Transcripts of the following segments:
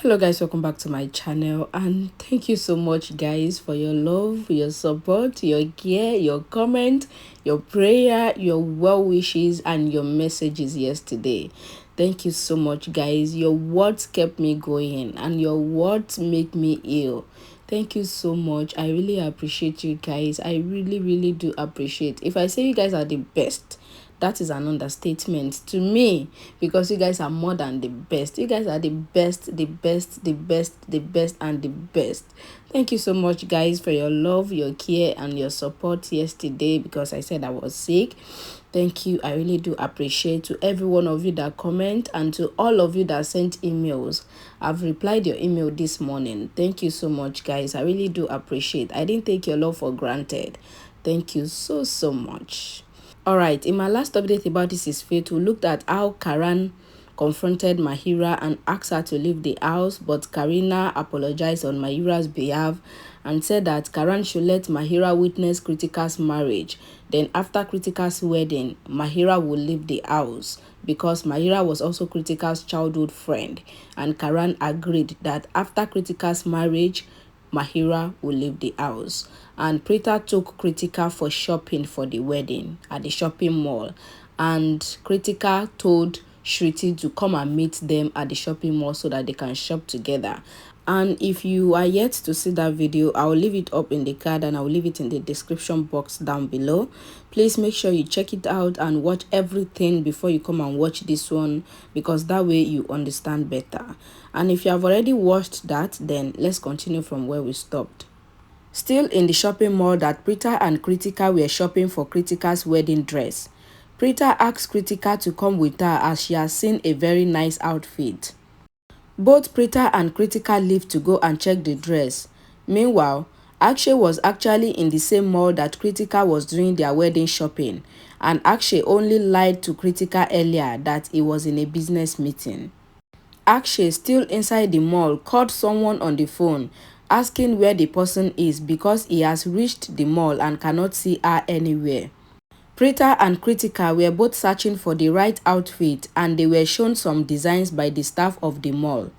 Hello guys, welcome back to my channel, and thank you so much guys for your love, your support, your care, your comment, your prayer, your well wishes, and your messages yesterday. Thank you so much guys. Your words kept me going and your words make me ill. Thank you so much. I really appreciate you guys. I really do appreciate. If I say you guys are the best, that is an understatement to me, because you guys are more than the best. You guys are the best, the best, the best, the best, and the best. Thank you so much guys for your love, your care, and your support yesterday, because I said I was sick. Thank you. I really do appreciate to every one of you that comment, and to all of you that sent emails. I've replied your email this morning. Thank you so much guys. I really do appreciate. I didn't take your love for granted. Thank you so much. Alright, in my last update about This Is Fate, we looked at how Karan confronted Mahira and asked her to leave the house, but Karina apologized on Mahira's behalf and said that Karan should let Mahira witness Kritika's marriage. Then after Kritika's wedding, Mahira would leave the house, because Mahira was also Kritika's childhood friend, and Karan agreed that after Kritika's marriage, Mahira will leave the house. And Preeta took Kritika for shopping for the wedding at the shopping mall, and Kritika told Shruti to come and meet them at the shopping mall so that they can shop together. And if you are yet to see that video, I will leave it up in the card and I will leave it in the description box down below. Please make sure you check it out and watch everything before you come and watch this one, because that way you understand better. And if you have already watched that, then let's continue from where we stopped. Still in the shopping mall that Preeta and Kritika were shopping for Kritika's wedding dress. Preeta asked Kritika to come with her as she has seen a very nice outfit. Both Preeta and Kritika left to go and check the dress. Meanwhile, Akshay was actually in the same mall that Kritika was doing their wedding shopping, and Akshay only lied to Kritika earlier that he was in a business meeting. Akshay, still inside the mall, called someone on the phone asking where the person is, because he has reached the mall and cannot see her anywhere. Preeta and Kritika were both searching for the right outfit, and they were shown some designs by the staff of the mall.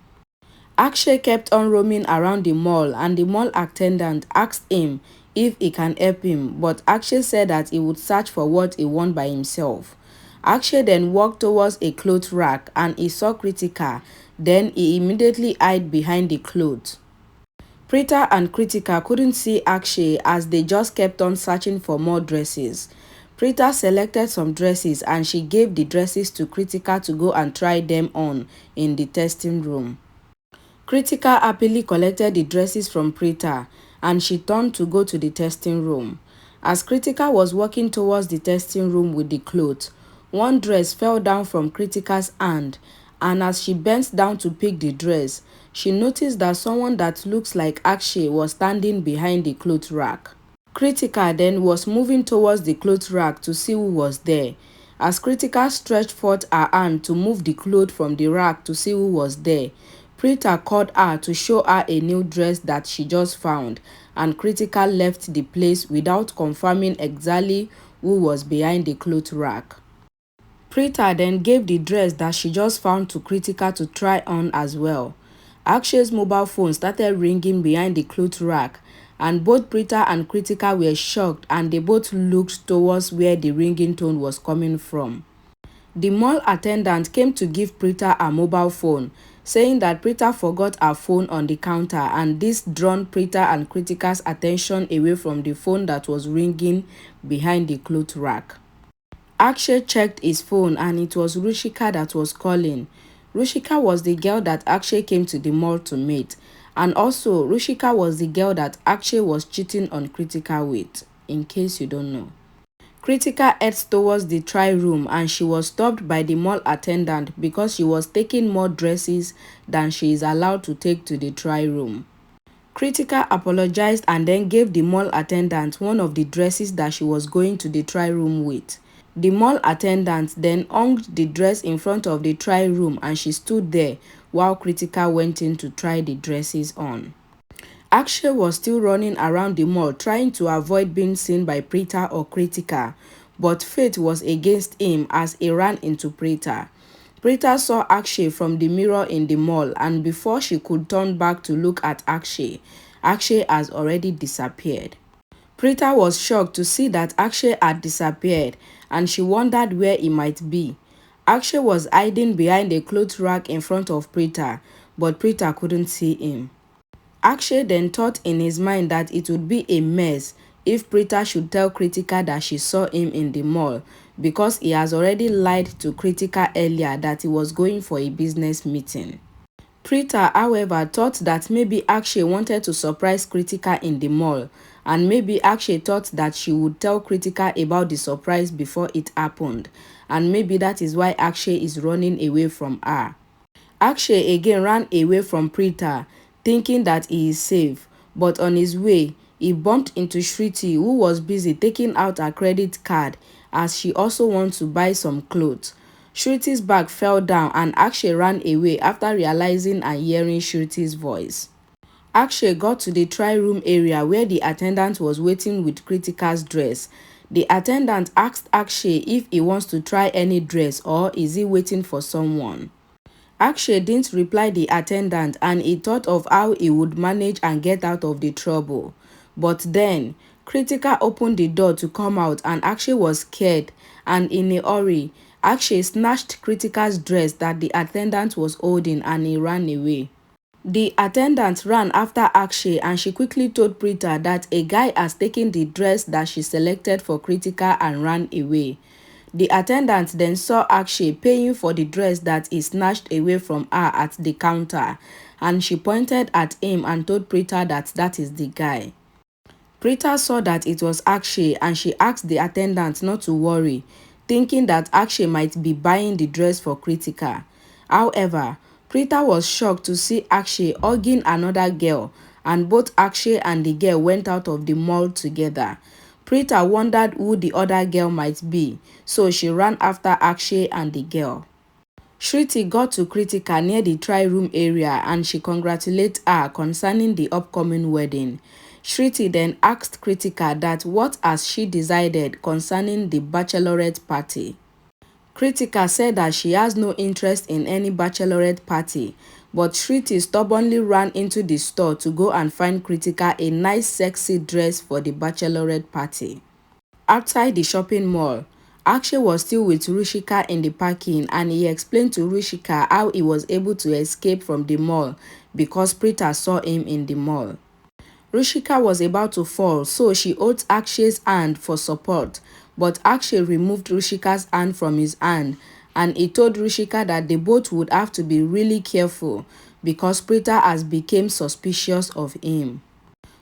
Akshay kept on roaming around the mall, and the mall attendant asked him if he can help him, but Akshay said that he would search for what he want by himself. Akshay then walked towards a cloth rack and he saw Kritika. Then he immediately hid behind the clothes. Preeta and Kritika couldn't see Akshay as they just kept on searching for more dresses. Preeta selected some dresses and she gave the dresses to Kritika to go and try them on in the testing room. Kritika happily collected the dresses from Preeta and she turned to go to the testing room. As Kritika was walking towards the testing room with the clothes, one dress fell down from Kritika's hand, and as she bent down to pick the dress, she noticed that someone that looks like Akshay was standing behind the cloth rack. Kritika then was moving towards the cloth rack to see who was there. As Kritika stretched forth her hand to move the cloth from the rack to see who was there, Preeta called her to show her a new dress that she just found, and Kritika left the place without confirming exactly who was behind the cloth rack. Preeta then gave the dress that she just found to Kritika to try on as well. Akshay's mobile phone started ringing behind the cloth rack, and both Preeta and Kritika were shocked, and they both looked towards where the ringing tone was coming from. The mall attendant came to give Preeta a mobile phone, saying that Preeta forgot her phone on the counter, and this drawn Preeta and Kritika's attention away from the phone that was ringing behind the cloth rack. Akshay checked his phone and it was Rushika that was calling. Rushika was the girl that Akshay came to the mall to meet, and also Rushika was the girl that Akshay was cheating on Kritika with, in case you don't know. Kritika heads towards the try room and she was stopped by the mall attendant because she was taking more dresses than she is allowed to take to the try room. Kritika apologized and then gave the mall attendant one of the dresses that she was going to the try room with. The mall attendant then hung the dress in front of the try room and she stood there while Kritika went in to try the dresses on. Akshay was still running around the mall trying to avoid being seen by Preeta or Kritika, but fate was against him as he ran into Preeta. Preeta saw Akshay from the mirror in the mall, and before she could turn back to look at Akshay, Akshay has already disappeared. Preeta was shocked to see that Akshay had disappeared, and she wondered where he might be. Akshay was hiding behind a clothes rack in front of Preeta, but Preeta couldn't see him. Akshay then thought in his mind that it would be a mess if Preeta should tell Kritika that she saw him in the mall, because he has already lied to Kritika earlier that he was going for a business meeting. Preeta, however, thought that maybe Akshay wanted to surprise Kritika in the mall, and maybe Akshay thought that she would tell Kritika about the surprise before it happened, and maybe that is why Akshay is running away from her. Akshay again ran away from Preeta, thinking that he is safe, but on his way, he bumped into Shruti, who was busy taking out her credit card as she also wants to buy some clothes. Shruti's bag fell down and Akshay ran away after realizing and hearing Shruti's voice. Akshay got to the try-room area where the attendant was waiting with Kritika's dress. The attendant asked Akshay if he wants to try any dress or is he waiting for someone. Akshay didn't reply the attendant, and he thought of how he would manage and get out of the trouble. But then, Kritika opened the door to come out and Akshay was scared, and in a hurry, Akshay snatched Kritika's dress that the attendant was holding and he ran away. The attendant ran after Akshay and she quickly told Preeta that a guy has taken the dress that she selected for Kritika and ran away. The attendant then saw Akshay paying for the dress that he snatched away from her at the counter, and she pointed at him and told Preeta that that is the guy. Preeta saw that it was Akshay and she asked the attendant not to worry, thinking that Akshay might be buying the dress for Kritika. However, Preeta was shocked to see Akshay hugging another girl, and both Akshay and the girl went out of the mall together. Preeta wondered who the other girl might be, so she ran after Akshay and the girl. Shruti got to Kritika near the try-room area and she congratulated her concerning the upcoming wedding. Shruti then asked Kritika that what has she decided concerning the bachelorette party. Kritika said that she has no interest in any bachelorette party, but Shruti stubbornly ran into the store to go and find Kritika a nice sexy dress for the bachelorette party. Outside the shopping mall, Akshay was still with Rushika in the parking, and he explained to Rushika how he was able to escape from the mall because Preeta saw him in the mall. Rushika was about to fall, so she held Akshay's hand for support, but Akshay removed Rushika's hand from his hand, and he told Rushika that they both would have to be really careful because Preeta has become suspicious of him.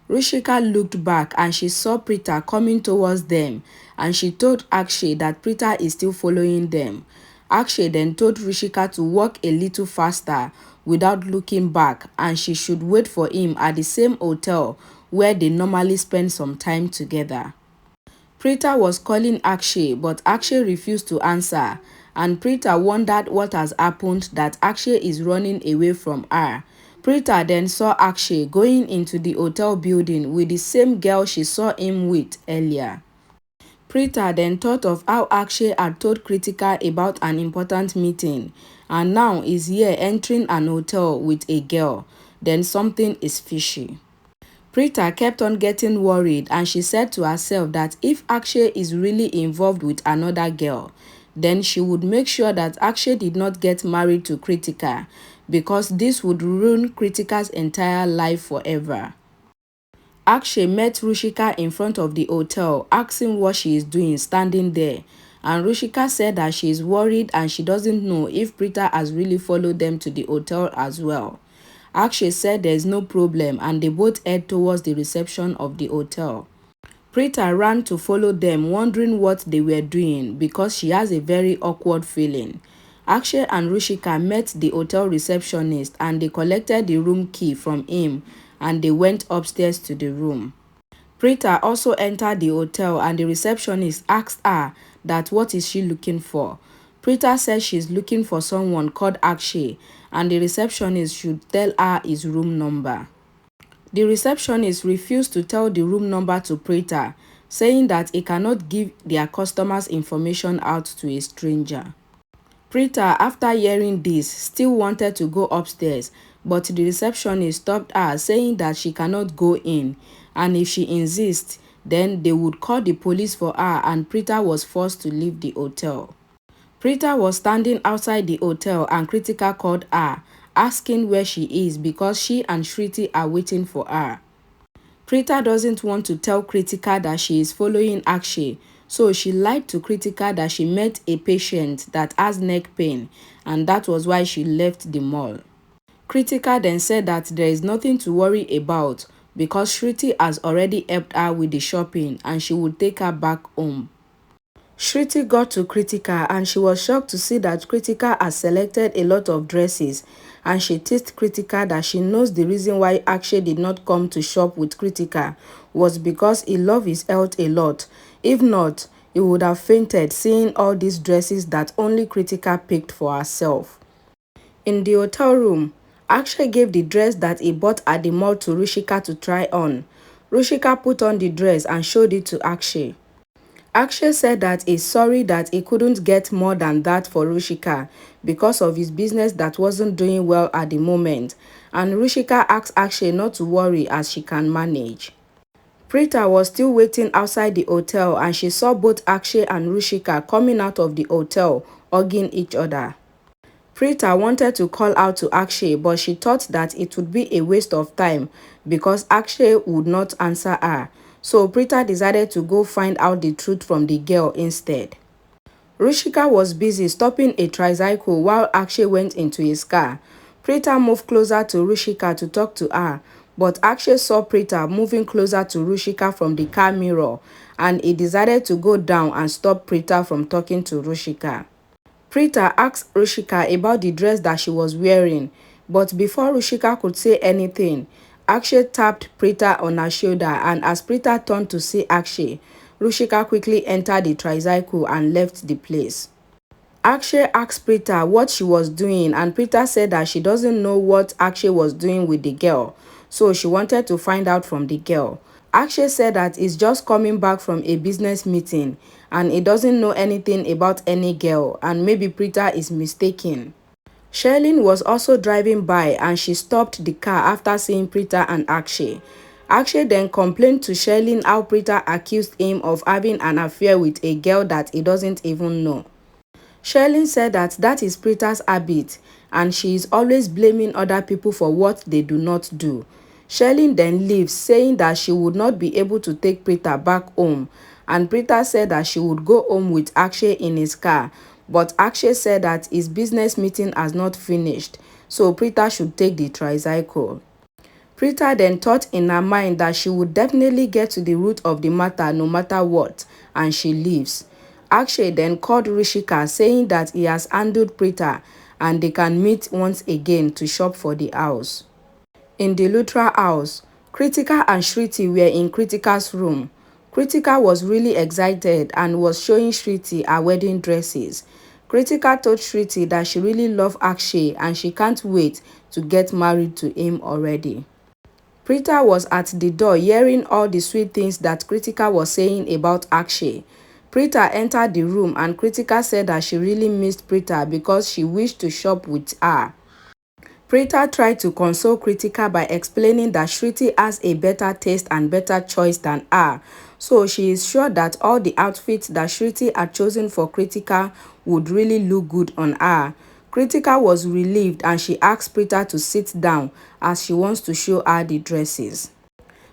Rushika looked back and she saw Preeta coming towards them, and she told Akshay that Preeta is still following them. Akshay then told Rushika to walk a little faster without looking back, and she should wait for him at the same hotel where they normally spend some time together. Preeta was calling Akshay, but Akshay refused to answer, and Preeta wondered what has happened that Akshay is running away from her. Preeta then saw Akshay going into the hotel building with the same girl she saw him with earlier. Preeta then thought of how Akshay had told Kritika about an important meeting, and now is here entering an hotel with a girl. Then something is fishy. Preeta kept on getting worried, and she said to herself that if Akshay is really involved with another girl, then she would make sure that Akshay did not get married to Kritika, because this would ruin Kritika's entire life forever. Akshay met Rushika in front of the hotel, asking what she is doing standing there, and Rushika said that she is worried and she doesn't know if Preeta has really followed them to the hotel as well. Akshay said there is no problem, and they both head towards the reception of the hotel. Preeta ran to follow them, wondering what they were doing because she has a very awkward feeling. Akshay and Rushika met the hotel receptionist and they collected the room key from him, and they went upstairs to the room. Preeta also entered the hotel and the receptionist asked her that what is she looking for. Preeta said she is looking for someone called Akshay, and the receptionist should tell her his room number. The receptionist refused to tell the room number to Preeta, saying that he cannot give their customers' information out to a stranger. Preeta, after hearing this, still wanted to go upstairs, but the receptionist stopped her, saying that she cannot go in, and if she insists, then they would call the police for her, and Preeta was forced to leave the hotel. Preeta was standing outside the hotel and Kritika called her, asking where she is because she and Shruti are waiting for her. Preeta doesn't want to tell Kritika that she is following Akshay, so she lied to Kritika that she met a patient that has neck pain, and that was why she left the mall. Kritika then said that there is nothing to worry about because Shruti has already helped her with the shopping and she would take her back home. Shruti got to Kritika and she was shocked to see that Kritika has selected a lot of dresses, and she teased Kritika that she knows the reason why Akshay did not come to shop with Kritika was because he loves his health a lot. If not, he would have fainted seeing all these dresses that only Kritika picked for herself. In the hotel room, Akshay gave the dress that he bought at the mall to Rushika to try on. Rushika put on the dress and showed it to Akshay. Akshay said that he's sorry that he couldn't get more than that for Rushika because of his business that wasn't doing well at the moment, and Rushika asked Akshay not to worry as she can manage. Preeta was still waiting outside the hotel and she saw both Akshay and Rushika coming out of the hotel, hugging each other. Preeta wanted to call out to Akshay, but she thought that it would be a waste of time because Akshay would not answer her. So Preeta decided to go find out the truth from the girl instead. Rushika was busy stopping a tricycle while Akshay went into his car. Preeta moved closer to Rushika to talk to her, but Akshay saw Preeta moving closer to Rushika from the car mirror, and he decided to go down and stop Preeta from talking to Rushika. Preeta asked Rushika about the dress that she was wearing, but before Rushika could say anything, Akshay tapped Preeta on her shoulder, and as Preeta turned to see Akshay, Rushika quickly entered the tricycle and left the place. Akshay asked Preeta what she was doing, and Preeta said that she doesn't know what Akshay was doing with the girl, so she wanted to find out from the girl. Akshay said that he's just coming back from a business meeting and he doesn't know anything about any girl, and maybe Preeta is mistaken. Sherlyn was also driving by and she stopped the car after seeing Preeta and Akshay. Akshay then complained to Sherlyn how Preeta accused him of having an affair with a girl that he doesn't even know. Sherlyn said that is Preeta's habit and she is always blaming other people for what they do not do. Sherlyn then leaves, saying that she would not be able to take Preeta back home, and Preeta said that she would go home with Akshay in his car, but Akshay said that his business meeting has not finished, so Preeta should take the tricycle. Preeta then thought in her mind that she would definitely get to the root of the matter no matter what, and she leaves. Akshay then called Rushika, saying that he has handled Preeta and they can meet once again to shop for the house. In the Lutra house, Kritika and Shruti were in Kritika's room. Kritika was really excited and was showing Shruti her wedding dresses. Kritika told Shruti that she really loves Akshay and she can't wait to get married to him already. Preeta was at the door hearing all the sweet things that Kritika was saying about Akshay. Preeta entered the room and Kritika said that she really missed Preeta because she wished to shop with her. Preeta tried to console Kritika by explaining that Shruti has a better taste and better choice than her, so she is sure that all the outfits that Shruti had chosen for Kritika would really look good on her. Kritika was relieved and she asked Preeta to sit down as she wants to show her the dresses.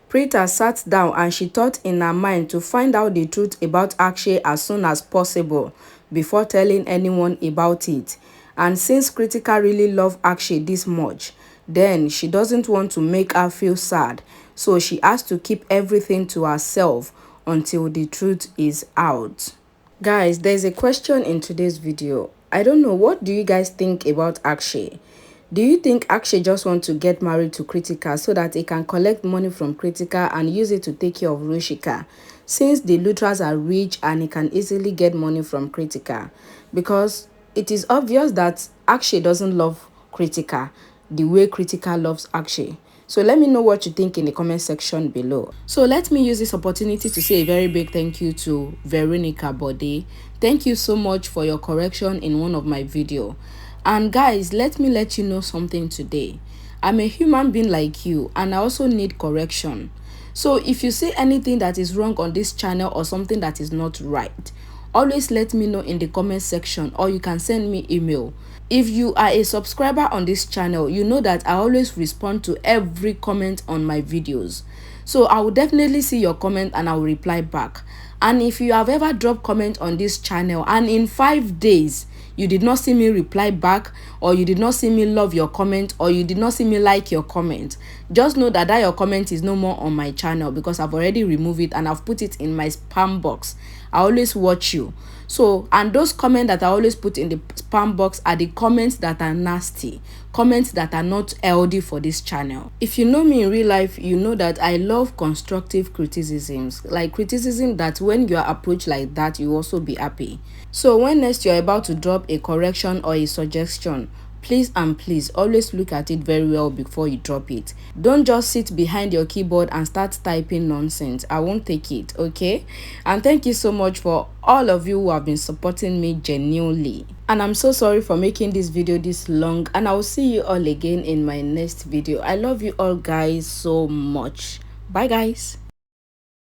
Preeta sat down and she thought in her mind to find out the truth about Akshay as soon as possible before telling anyone about it. And since Kritika really loved Akshay this much, then she doesn't want to make her feel sad, so she has to keep everything to herself until the truth is out. Guys, there's a question in today's video. I don't know, what do you guys think about Akshay? Do you think Akshay just wants to get married to Kritika so that he can collect money from Kritika and use it to take care of Rushika, since the Lutras are rich and he can easily get money from Kritika? Because it is obvious that Akshay doesn't love Kritika the way Kritika loves Akshay. So let me know what you think in the comment section below. So let me use this opportunity to say a very big thank you to Veronica Bode. Thank you so much for your correction in one of my video. And guys, let me let you know something today. I'm a human being like you, and I also need correction. So if you see anything that is wrong on this channel or something that is not right, always let me know in the comment section, or you can send me email. If you are a subscriber on this channel, you know that I always respond to every comment on my videos. So I will definitely see your comment and I will reply back. And if you have ever dropped comment on this channel and in 5 days you did not see me reply back, or you did not see me love your comment, or you did not see me like your comment, just know that your comment is no more on my channel, because I've already removed it and I've put it in my spam box. I always watch you. So, and those comments that I always put in the spam box are the comments that are nasty, comments that are not healthy for this channel. If you know me in real life, you know that I love constructive criticisms, like criticism that when you are approached like that, you also be happy. So when next you're about to drop a correction or a suggestion, please and please always look at it very well before you drop it. Don't just sit behind your keyboard and start typing nonsense. I won't take it, okay? And thank you so much for all of you who have been supporting me genuinely. And I'm so sorry for making this video this long, and I will see you all again in my next video. I love you all guys so much. Bye guys.